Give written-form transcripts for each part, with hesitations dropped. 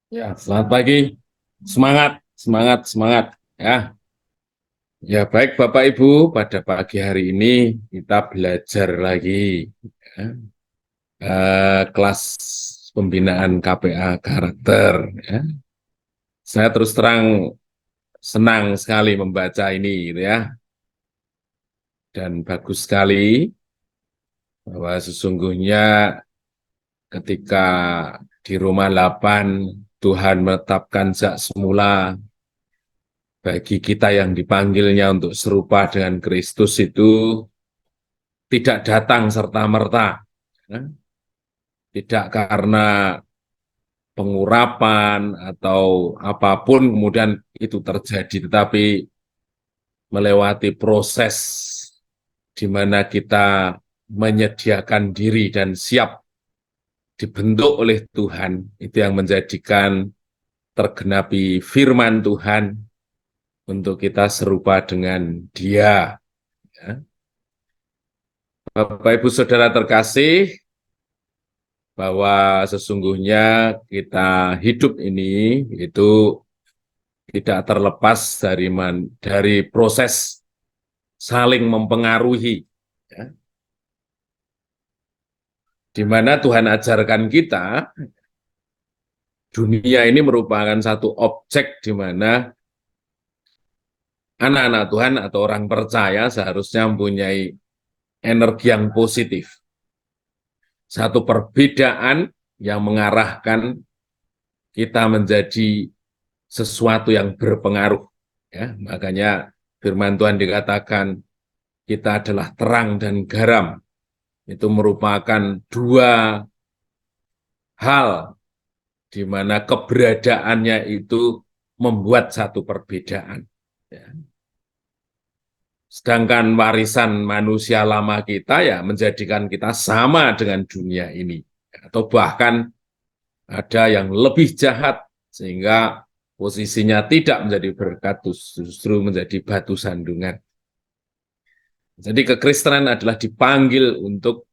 Ya, selamat pagi. Semangat, semangat, semangat. Ya, ya baik Bapak Ibu, pada pagi hari ini kita belajar lagi ya, kelas pembinaan KPA karakter. Ya. Saya terus terang senang sekali membaca ini, gitu ya, dan bagus sekali bahwa sesungguhnya ketika di Roma 8 Tuhan menetapkan sejak semula bagi kita yang dipanggilnya untuk serupa dengan Kristus itu tidak datang serta-merta, ya. Tidak karena pengurapan atau apapun kemudian itu terjadi, tetapi melewati proses di mana kita menyediakan diri dan siap dibentuk oleh Tuhan, itu yang menjadikan tergenapi firman Tuhan untuk kita serupa dengan Dia. Ya. Bapak Ibu Saudara terkasih, bahwa sesungguhnya kita hidup ini itu tidak terlepas dari proses saling mempengaruhi, ya, di mana Tuhan ajarkan kita dunia ini merupakan satu objek di mana anak-anak Tuhan atau orang percaya seharusnya mempunyai energi yang positif, satu perbedaan yang mengarahkan kita menjadi sesuatu yang berpengaruh. Ya, makanya firman Tuhan dikatakan kita adalah terang dan garam. Itu merupakan dua hal di mana keberadaannya itu membuat satu perbedaan. Ya. Sedangkan warisan manusia lama kita ya menjadikan kita sama dengan dunia ini. Atau bahkan ada yang lebih jahat sehingga posisinya tidak menjadi berkat, justru menjadi batu sandungan. Jadi kekristenan adalah dipanggil untuk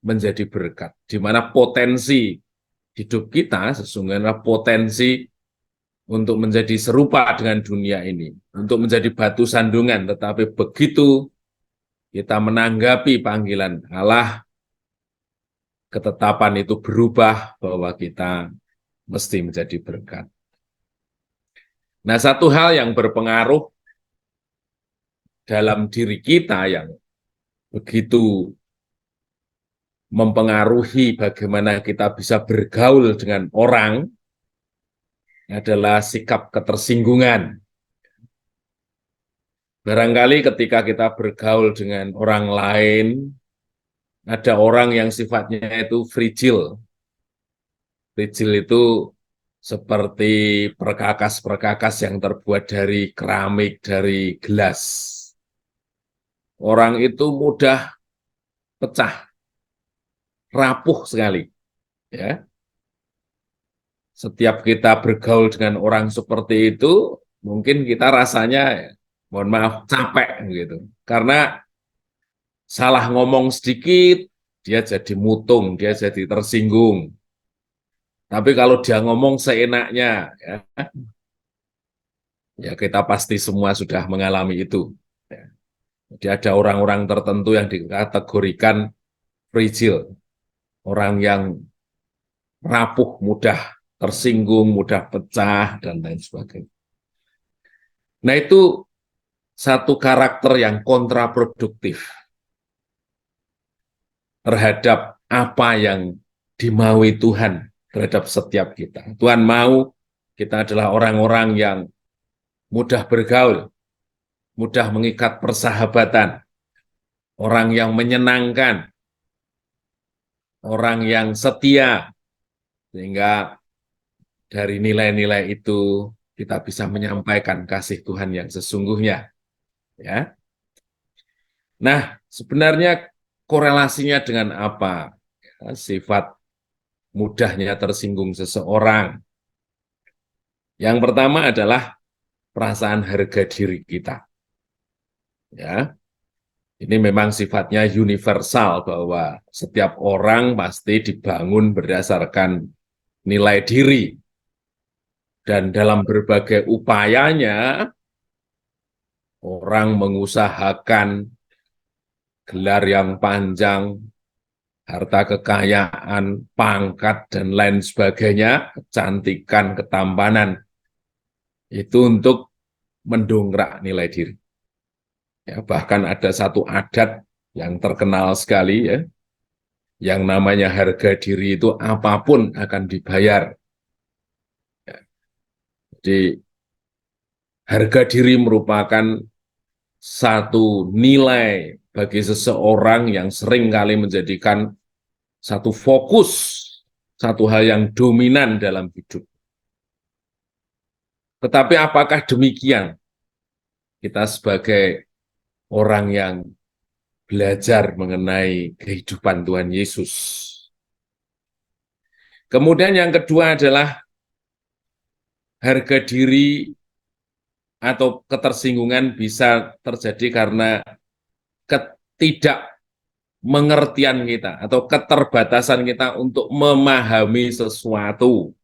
menjadi berkat, di mana potensi hidup kita sesungguhnya potensi untuk menjadi serupa dengan dunia ini, untuk menjadi batu sandungan, tetapi begitu kita menanggapi panggilan Allah, ketetapan itu berubah bahwa kita mesti menjadi berkat. Nah, satu hal yang berpengaruh dalam diri kita yang begitu mempengaruhi bagaimana kita bisa bergaul dengan orang adalah sikap ketersinggungan. Barangkali ketika kita bergaul dengan orang lain, ada orang yang sifatnya itu fragile. Fragile itu seperti perkakas-perkakas yang terbuat dari keramik, dari gelas. Orang itu mudah pecah, rapuh sekali. Ya, setiap kita bergaul dengan orang seperti itu, mungkin kita rasanya, mohon maaf, capek gitu. Karena salah ngomong sedikit, dia jadi mutung, dia jadi tersinggung. Tapi kalau dia ngomong seenaknya, ya kita pasti semua sudah mengalami itu. Ya. Jadi ada orang-orang tertentu yang dikategorikan fragile, orang yang rapuh, mudah tersinggung, mudah pecah, dan lain sebagainya. Nah itu satu karakter yang kontraproduktif terhadap apa yang dimaui Tuhan terhadap setiap kita. Tuhan mau kita adalah orang-orang yang mudah bergaul, mudah mengikat persahabatan, orang yang menyenangkan, orang yang setia, sehingga dari nilai-nilai itu kita bisa menyampaikan kasih Tuhan yang sesungguhnya. Ya. Nah, sebenarnya korelasinya dengan apa? Ya, sifat mudahnya tersinggung seseorang. Yang pertama adalah perasaan harga diri kita. Ya, ini memang sifatnya universal bahwa setiap orang pasti dibangun berdasarkan nilai diri. Dan dalam berbagai upayanya, orang mengusahakan gelar yang panjang, harta kekayaan, pangkat, dan lain sebagainya, kecantikan, ketampanan, itu untuk mendongkrak nilai diri. Ya, bahkan ada satu adat yang terkenal sekali, ya, yang namanya harga diri itu apapun akan dibayar. Ya, jadi harga diri merupakan satu nilai bagi seseorang yang sering kali menjadikan satu fokus, satu hal yang dominan dalam hidup. Tetapi apakah demikian kita sebagai orang yang belajar mengenai kehidupan Tuhan Yesus? Kemudian yang kedua adalah harga diri atau ketersinggungan bisa terjadi karena ketidakmengertian kita atau keterbatasan kita untuk memahami sesuatu.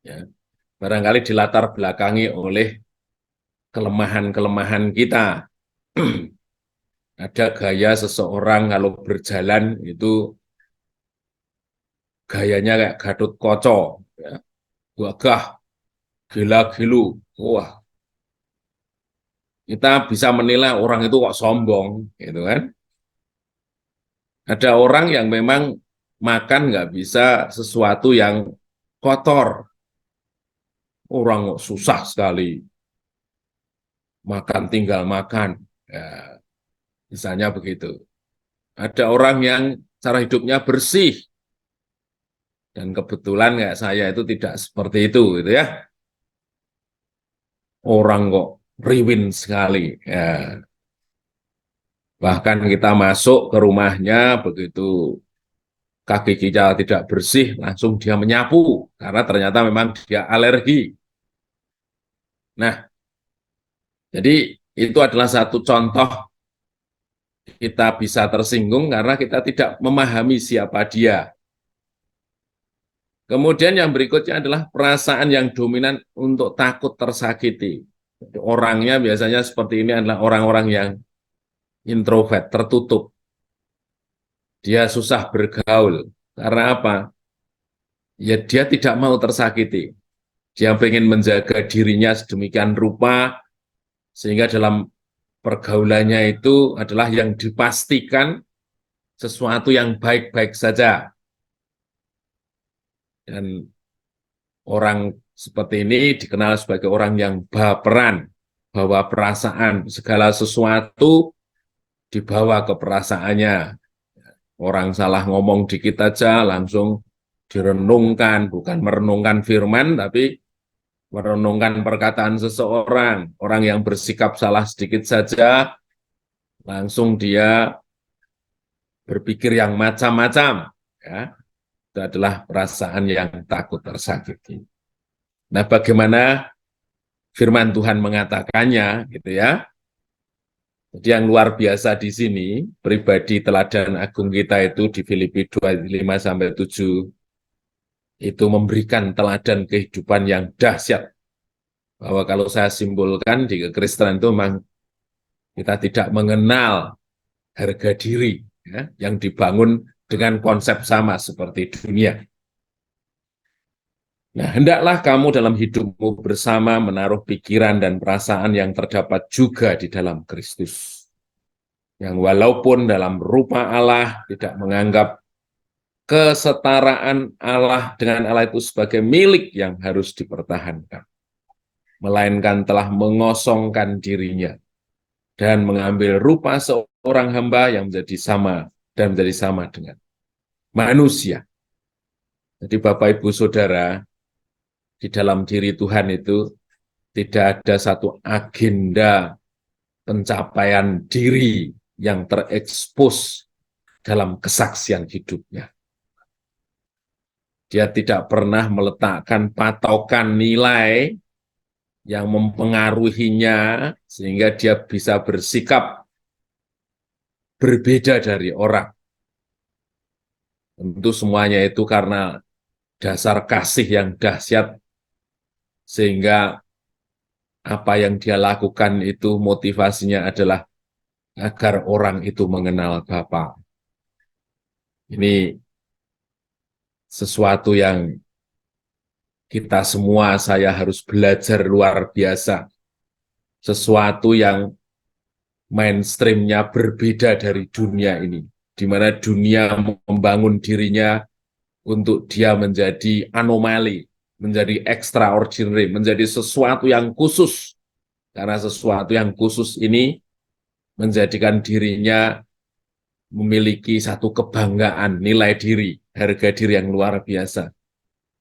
Ya, barangkali dilatar belakangi oleh kelemahan-kelemahan kita. Ada gaya seseorang kalau berjalan itu gayanya kayak Gatot Koco, ya, gagah, gila-gilu. Wah, kita bisa menilai orang itu kok sombong, gitu kan? Ada orang yang memang makan nggak bisa sesuatu yang kotor. Orang kok susah sekali makan tinggal makan. Ya, misalnya begitu. Ada orang yang cara hidupnya bersih, dan kebetulan kayak saya itu tidak seperti itu, gitu ya. Orang kok riwin sekali. Ya, bahkan kita masuk ke rumahnya, begitu kaki kita tidak bersih, langsung dia menyapu, karena ternyata memang dia alergi. Nah, jadi itu adalah satu contoh kita bisa tersinggung karena kita tidak memahami siapa dia. Kemudian yang berikutnya adalah perasaan yang dominan untuk takut tersakiti. Orangnya biasanya seperti ini adalah orang-orang yang introvert, tertutup. Dia susah bergaul. Karena apa? Ya dia tidak mau tersakiti. Dia ingin menjaga dirinya sedemikian rupa, sehingga dalam pergaulannya itu adalah yang dipastikan sesuatu yang baik-baik saja. Dan orang seperti ini dikenal sebagai orang yang baperan, bawa perasaan, segala sesuatu dibawa ke perasaannya. Orang salah ngomong dikit aja langsung direnungkan, bukan merenungkan firman, tapi merenungkan perkataan seseorang. Orang yang bersikap salah sedikit saja, langsung dia berpikir yang macam-macam. Ya, itu adalah perasaan yang takut tersakiti. Nah, bagaimana firman Tuhan mengatakannya, gitu ya. Jadi yang luar biasa di sini, pribadi teladan agung kita itu di Filipi 2:5-7, itu memberikan teladan kehidupan yang dahsyat. Bahwa kalau saya simpulkan di kekristenan itu memang kita tidak mengenal harga diri, ya, yang dibangun dengan konsep sama seperti dunia. Nah, hendaklah kamu dalam hidupmu bersama menaruh pikiran dan perasaan yang terdapat juga di dalam Kristus. Yang walaupun dalam rupa Allah tidak menganggap kesetaraan Allah dengan Allah itu sebagai milik yang harus dipertahankan, melainkan telah mengosongkan dirinya dan mengambil rupa seorang hamba yang menjadi sama dengan manusia. Jadi Bapak Ibu Saudara, di dalam diri Tuhan itu tidak ada satu agenda pencapaian diri yang terekspos dalam kesaksian hidupnya. Dia tidak pernah meletakkan patokan nilai yang mempengaruhinya sehingga dia bisa bersikap berbeda dari orang. Tentu semuanya itu karena dasar kasih yang dahsyat sehingga apa yang dia lakukan itu motivasinya adalah agar orang itu mengenal Bapa. Ini sesuatu yang kita semua, saya harus belajar luar biasa. Sesuatu yang mainstreamnya berbeda dari dunia ini, di mana dunia membangun dirinya untuk dia menjadi anomali, menjadi extraordinary, menjadi sesuatu yang khusus. Karena sesuatu yang khusus ini menjadikan dirinya memiliki satu kebanggaan, nilai diri, harga diri yang luar biasa.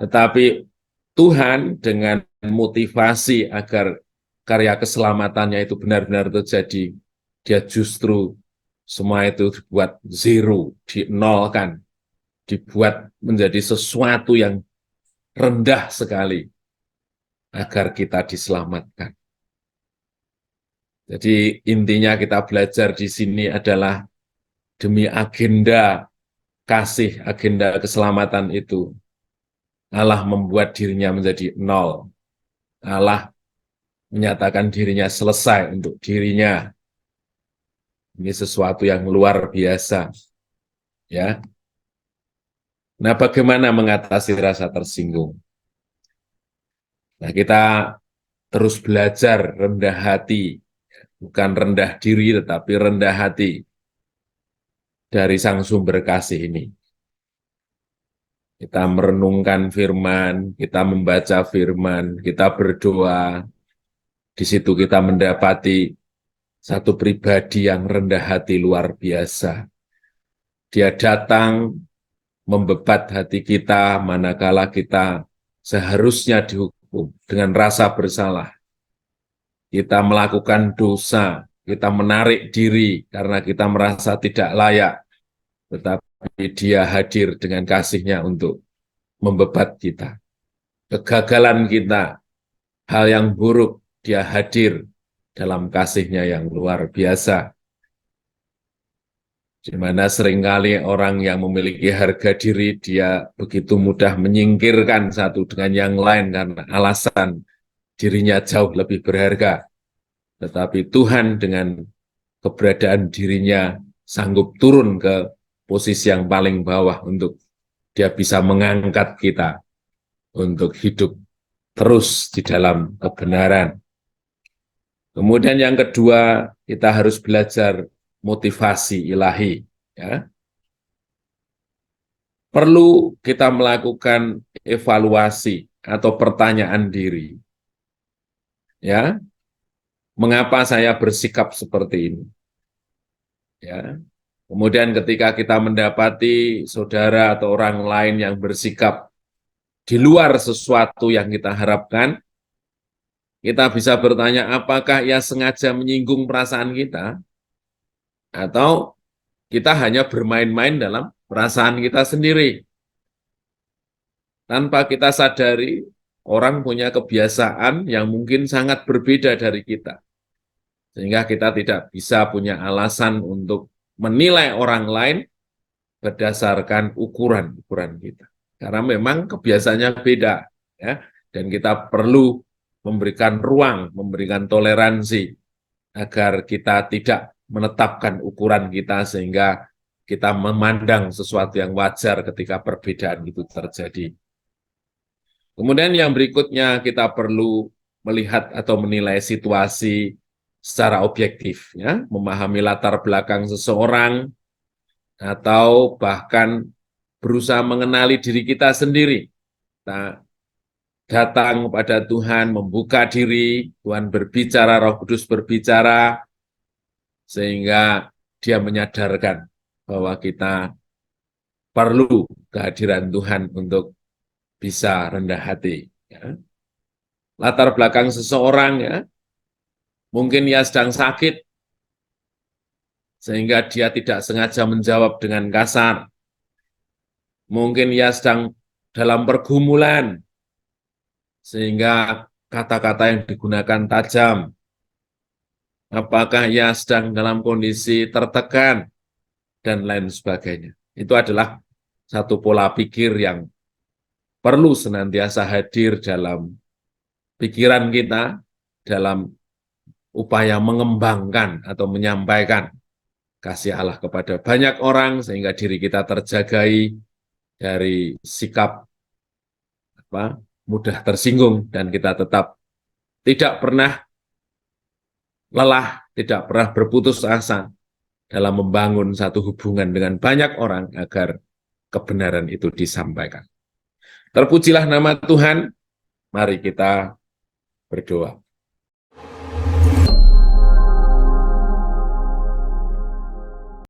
Tetapi Tuhan dengan motivasi agar karya keselamatannya itu benar-benar terjadi, dia justru semua itu dibuat zero, dinolkan, dibuat menjadi sesuatu yang rendah sekali agar kita diselamatkan. Jadi intinya kita belajar di sini adalah demi agenda kasih, agenda keselamatan itu, Allah membuat dirinya menjadi nol. Allah menyatakan dirinya selesai untuk dirinya. Ini sesuatu yang luar biasa. Ya. Nah, bagaimana mengatasi rasa tersinggung? Nah, kita terus belajar rendah hati, bukan rendah diri, tetapi rendah hati dari Sang Sumber Kasih ini. Kita merenungkan firman, kita membaca firman, kita berdoa. Di situ kita mendapati satu pribadi yang rendah hati luar biasa. Dia datang membebat hati kita manakala kita seharusnya dihukum dengan rasa bersalah. Kita melakukan dosa, kita menarik diri karena kita merasa tidak layak, tetapi dia hadir dengan kasih-Nya untuk membebat kita. Kegagalan kita, hal yang buruk, dia hadir dalam kasih-Nya yang luar biasa. Di mana seringkali orang yang memiliki harga diri, dia begitu mudah menyingkirkan satu dengan yang lain karena alasan dirinya jauh lebih berharga. Tetapi Tuhan dengan keberadaan dirinya sanggup turun ke posisi yang paling bawah untuk dia bisa mengangkat kita untuk hidup terus di dalam kebenaran. Kemudian yang kedua, kita harus belajar motivasi ilahi. Ya. Perlu kita melakukan evaluasi atau pertanyaan diri. Ya, mengapa saya bersikap seperti ini? Ya. Kemudian ketika kita mendapati saudara atau orang lain yang bersikap di luar sesuatu yang kita harapkan, kita bisa bertanya apakah ia sengaja menyinggung perasaan kita atau kita hanya bermain-main dalam perasaan kita sendiri. Tanpa kita sadari, orang punya kebiasaan yang mungkin sangat berbeda dari kita. Sehingga kita tidak bisa punya alasan untuk menilai orang lain berdasarkan ukuran-ukuran kita. Karena memang kebiasaannya beda. Ya, dan kita perlu memberikan ruang, memberikan toleransi agar kita tidak menetapkan ukuran kita sehingga kita memandang sesuatu yang wajar ketika perbedaan itu terjadi. Kemudian yang berikutnya kita perlu melihat atau menilai situasi secara objektif, ya, memahami latar belakang seseorang atau bahkan berusaha mengenali diri kita sendiri. Kita datang kepada Tuhan, membuka diri, Tuhan berbicara, Roh Kudus berbicara, sehingga dia menyadarkan bahwa kita perlu kehadiran Tuhan untuk bisa rendah hati. Ya. Latar belakang seseorang, ya, mungkin ia sedang sakit, sehingga dia tidak sengaja menjawab dengan kasar. Mungkin ia sedang dalam pergumulan, sehingga kata-kata yang digunakan tajam. Apakah ia sedang dalam kondisi tertekan, dan lain sebagainya. Itu adalah satu pola pikir yang perlu senantiasa hadir dalam pikiran kita dalam upaya mengembangkan atau menyampaikan kasih Allah kepada banyak orang, sehingga diri kita terjagai dari sikap mudah tersinggung, dan kita tetap tidak pernah lelah, tidak pernah berputus asa dalam membangun satu hubungan dengan banyak orang agar kebenaran itu disampaikan. Terpujilah nama Tuhan, mari kita berdoa.